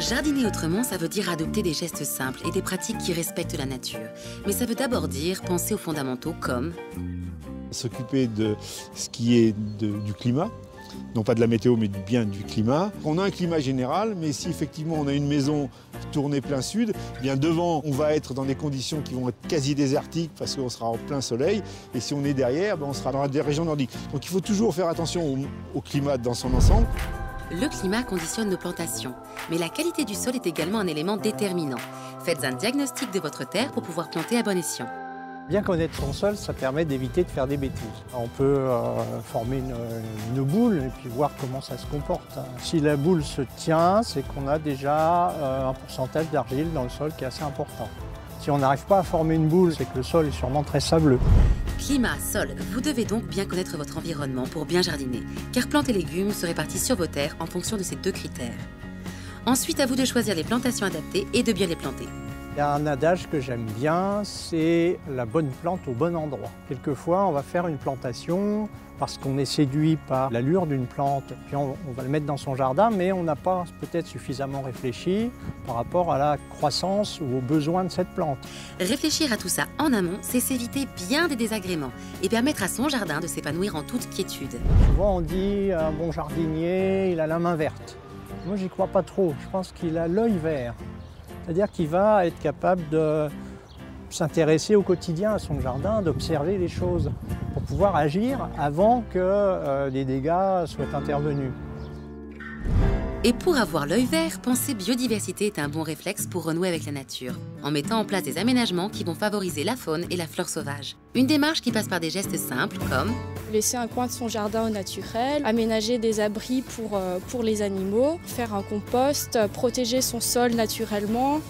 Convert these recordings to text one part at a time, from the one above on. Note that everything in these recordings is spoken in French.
Jardiner autrement, ça veut dire adopter des gestes simples et des pratiques qui respectent la nature. Mais ça veut d'abord dire penser aux fondamentaux comme s'occuper de ce qui est du climat, non pas de la météo mais bien du climat. On a un climat général, mais si effectivement on a une maison tournée plein sud, eh bien devant on va être dans des conditions qui vont être quasi désertiques parce qu'on sera en plein soleil, et si on est derrière, on sera dans des régions nordiques. Donc il faut toujours faire attention au climat dans son ensemble. Le climat conditionne nos plantations, mais la qualité du sol est également un élément déterminant. Faites un diagnostic de votre terre pour pouvoir planter à bon escient. Bien connaître son sol, ça permet d'éviter de faire des bêtises. On peut former une boule et puis voir comment ça se comporte. Si la boule se tient, c'est qu'on a déjà un pourcentage d'argile dans le sol qui est assez important. Si on n'arrive pas à former une boule, c'est que le sol est sûrement très sableux. Climat, sol, vous devez donc bien connaître votre environnement pour bien jardiner, car plantes et légumes se répartissent sur vos terres en fonction de ces deux critères. Ensuite, à vous de choisir les plantations adaptées et de bien les planter. Il y a un adage que j'aime bien, c'est la bonne plante au bon endroit. Quelquefois, on va faire une plantation parce qu'on est séduit par l'allure d'une plante, puis on va le mettre dans son jardin, mais on n'a pas peut-être suffisamment réfléchi par rapport à la croissance ou aux besoins de cette plante. Réfléchir à tout ça en amont, c'est s'éviter bien des désagréments et permettre à son jardin de s'épanouir en toute quiétude. Souvent on dit un bon jardinier, il a la main verte. Moi, j'y crois pas trop, je pense qu'il a l'œil vert. C'est-à-dire qu'il va être capable de s'intéresser au quotidien à son jardin, d'observer les choses pour pouvoir agir avant que des dégâts soient intervenus. Et pour avoir l'œil vert, penser biodiversité est un bon réflexe pour renouer avec la nature, en mettant en place des aménagements qui vont favoriser la faune et la flore sauvage. Une démarche qui passe par des gestes simples comme laisser un coin de son jardin au naturel, aménager des abris pour les animaux, faire un compost, protéger son sol naturellement.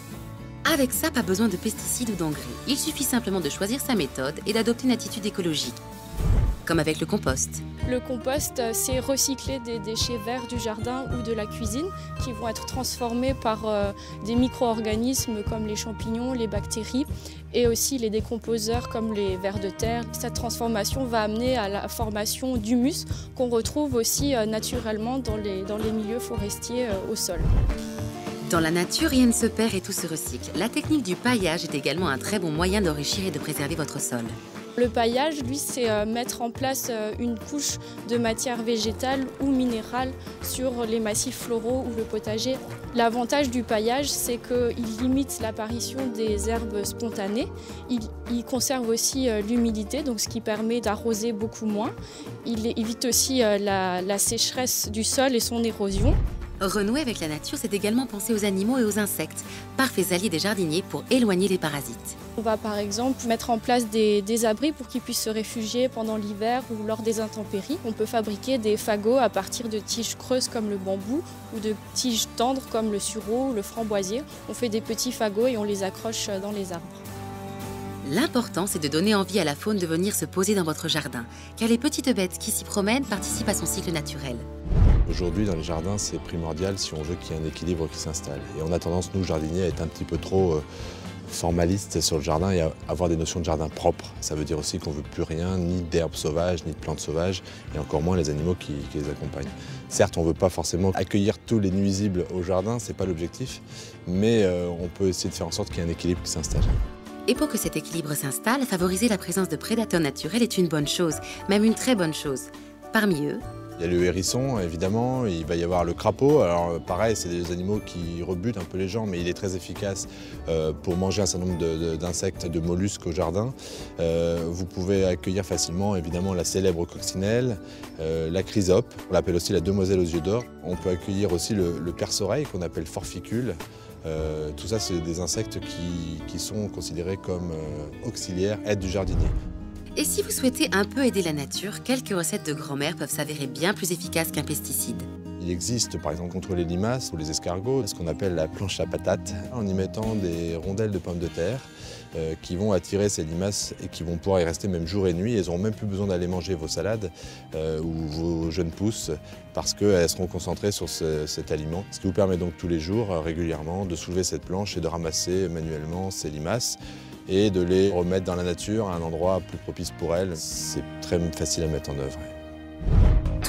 Avec ça, pas besoin de pesticides ou d'engrais. Il suffit simplement de choisir sa méthode et d'adopter une attitude écologique, comme avec le compost. Le compost, c'est recycler des déchets verts du jardin ou de la cuisine qui vont être transformés par des micro-organismes comme les champignons, les bactéries et aussi les décomposeurs comme les vers de terre. Cette transformation va amener à la formation d'humus qu'on retrouve aussi naturellement dans les milieux forestiers au sol. Dans la nature, rien ne se perd et tout se recycle. La technique du paillage est également un très bon moyen d'enrichir et de préserver votre sol. Le paillage, lui, c'est mettre en place une couche de matière végétale ou minérale sur les massifs floraux ou le potager. L'avantage du paillage, c'est qu'il limite l'apparition des herbes spontanées. Il conserve aussi l'humidité, donc ce qui permet d'arroser beaucoup moins. Il évite aussi la sécheresse du sol et son érosion. Renouer avec la nature, c'est également penser aux animaux et aux insectes, parfaits alliés des jardiniers pour éloigner les parasites. On va par exemple mettre en place des abris pour qu'ils puissent se réfugier pendant l'hiver ou lors des intempéries. On peut fabriquer des fagots à partir de tiges creuses comme le bambou ou de tiges tendres comme le sureau ou le framboisier. On fait des petits fagots et on les accroche dans les arbres. L'important, c'est de donner envie à la faune de venir se poser dans votre jardin, car les petites bêtes qui s'y promènent participent à son cycle naturel. Aujourd'hui, dans les jardins, c'est primordial si on veut qu'il y ait un équilibre qui s'installe. Et on a tendance, nous, jardiniers, à être un petit peu trop formalistes sur le jardin et à avoir des notions de jardin propre. Ça veut dire aussi qu'on ne veut plus rien, ni d'herbes sauvages, ni de plantes sauvages, et encore moins les animaux qui les accompagnent. Certes, on ne veut pas forcément accueillir tous les nuisibles au jardin, ce n'est pas l'objectif, mais on peut essayer de faire en sorte qu'il y ait un équilibre qui s'installe. Et pour que cet équilibre s'installe, favoriser la présence de prédateurs naturels est une bonne chose, même une très bonne chose. Parmi eux, il y a le hérisson, évidemment, il va y avoir le crapaud. Alors pareil, c'est des animaux qui rebutent un peu les gens, mais il est très efficace pour manger un certain nombre d'insectes, de mollusques au jardin. Vous pouvez accueillir facilement, évidemment, la célèbre coccinelle, la chrysope, on l'appelle aussi la demoiselle aux yeux d'or. On peut accueillir aussi le perce-oreille, qu'on appelle forficule. Tout ça, c'est des insectes qui sont considérés comme auxiliaires, aides du jardinier. Et si vous souhaitez un peu aider la nature, quelques recettes de grand-mère peuvent s'avérer bien plus efficaces qu'un pesticide. Il existe par exemple contre les limaces ou les escargots ce qu'on appelle la planche à patates, en y mettant des rondelles de pommes de terre qui vont attirer ces limaces et qui vont pouvoir y rester même jour et nuit. Elles n'auront même plus besoin d'aller manger vos salades ou vos jeunes pousses parce qu'elles seront concentrées sur cet aliment. Ce qui vous permet donc tous les jours, régulièrement, de soulever cette planche et de ramasser manuellement ces limaces et de les remettre dans la nature à un endroit plus propice pour elles. C'est très facile à mettre en œuvre.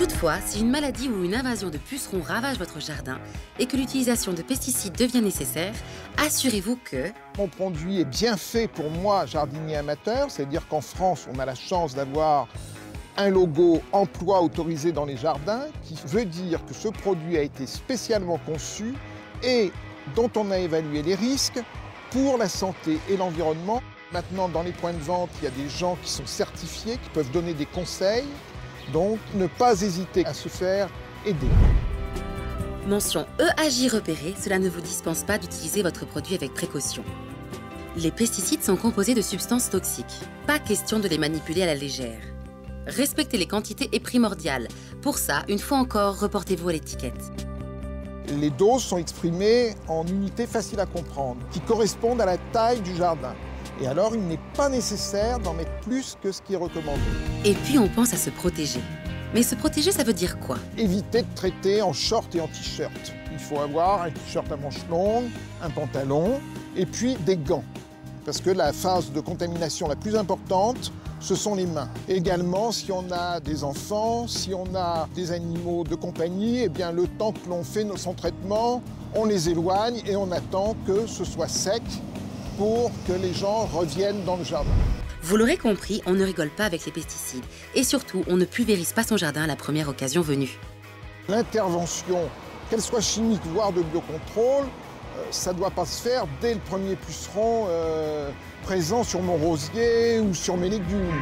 Toutefois, si une maladie ou une invasion de pucerons ravage votre jardin et que l'utilisation de pesticides devient nécessaire, assurez-vous que mon produit est bien fait pour moi, jardinier amateur, c'est-à-dire qu'en France, on a la chance d'avoir un logo emploi autorisé dans les jardins, qui veut dire que ce produit a été spécialement conçu et dont on a évalué les risques pour la santé et l'environnement. Maintenant, dans les points de vente, il y a des gens qui sont certifiés, qui peuvent donner des conseils. Donc, ne pas hésiter à se faire aider. Mention EAJ repérée, cela ne vous dispense pas d'utiliser votre produit avec précaution. Les pesticides sont composés de substances toxiques. Pas question de les manipuler à la légère. Respecter les quantités est primordial. Pour ça, une fois encore, reportez-vous à l'étiquette. Les doses sont exprimées en unités faciles à comprendre, qui correspondent à la taille du jardin. Et alors, il n'est pas nécessaire d'en mettre plus que ce qui est recommandé. Et puis, on pense à se protéger. Mais se protéger, ça veut dire quoi? Éviter de traiter en short et en t-shirt. Il faut avoir un t-shirt à manches longues, un pantalon et puis des gants. Parce que la phase de contamination la plus importante, ce sont les mains. Également, si on a des enfants, si on a des animaux de compagnie, eh bien, le temps que l'on fait son traitement, on les éloigne et on attend que ce soit sec pour que les gens reviennent dans le jardin. Vous l'aurez compris, on ne rigole pas avec les pesticides. Et surtout, on ne pulvérise pas son jardin à la première occasion venue. L'intervention, qu'elle soit chimique, voire de biocontrôle, ça ne doit pas se faire dès le premier puceron présent sur mon rosier ou sur mes légumes.